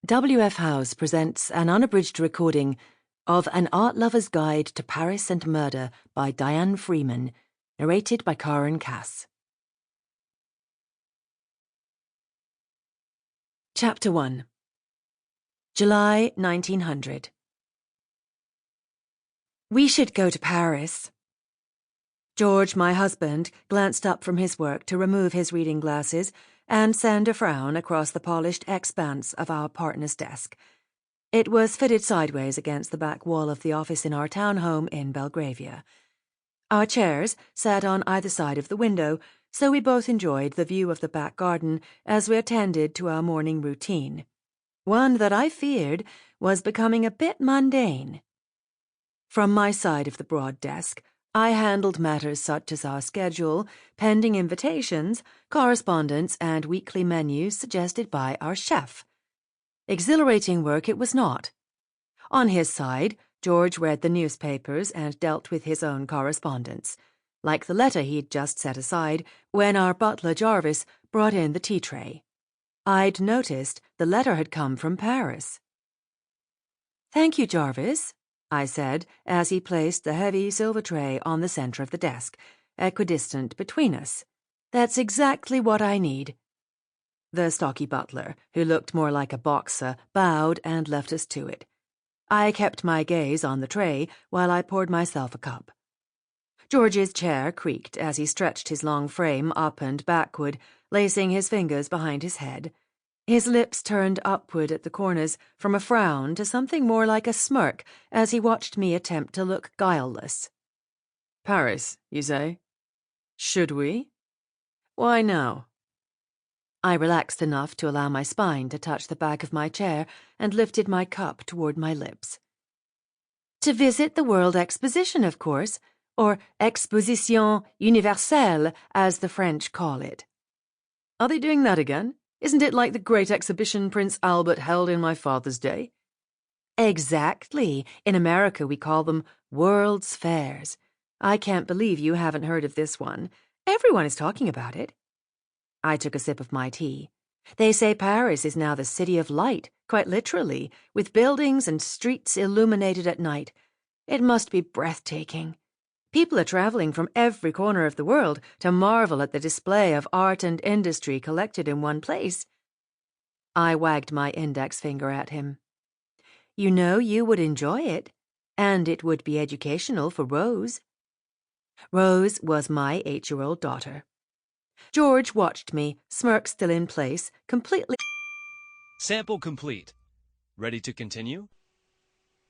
W.F. House presents an unabridged recording of An Art Lover's Guide to Paris and Murder by Dianne Freeman, narrated by Karen Cass. Chapter 1. July 1900. We should go to Paris. George, my husband, glanced up from his work to remove his reading glasses and send a frown across the polished expanse of our partner's desk. It was fitted sideways against the back wall of the office in our townhome in Belgravia. Our chairs sat on either side of the window, so we both enjoyed the view of the back garden as we attended to our morning routine, one that I feared was becoming a bit mundane. From my side of the broad desk, I handled matters such as our schedule, pending invitations, correspondence, and weekly menus suggested by our chef. Exhilarating work it was not. On his side, George read the newspapers and dealt with his own correspondence, like the letter he'd just set aside when our butler Jarvis brought in the tea tray. I'd noticed the letter had come from Paris. "Thank you, Jarvis," I said as he placed the heavy silver tray on the center of the desk, equidistant between us. "That's exactly what I need." The stocky butler, who looked more like a boxer, bowed and left us to it. I kept my gaze on the tray while I poured myself a cup. George's chair creaked as he stretched his long frame up and backward, lacing his fingers behind his head. His lips turned upward at the corners from a frown to something more like a smirk as he watched me attempt to look guileless. "Paris, you say? Should we? Why now?" I relaxed enough to allow my spine to touch the back of my chair and lifted my cup toward my lips. "To visit the World Exposition, of course, or Exposition Universelle, as the French call it." "Are they doing that again? Isn't it like the great exhibition Prince Albert held in my father's day?" "Exactly. In America we call them World's Fairs. I can't believe you haven't heard of this one. Everyone is talking about it." I took a sip of my tea. "They say Paris is now the city of light, quite literally, with buildings and streets illuminated at night. It must be breathtaking. People are traveling from every corner of the world to marvel at the display of art and industry collected in one place." I wagged my index finger at him. "You know you would enjoy it, and it would be educational for Rose." Rose was my 8-year-old daughter. George watched me, smirk still in place, completely. Sample complete. Ready to continue?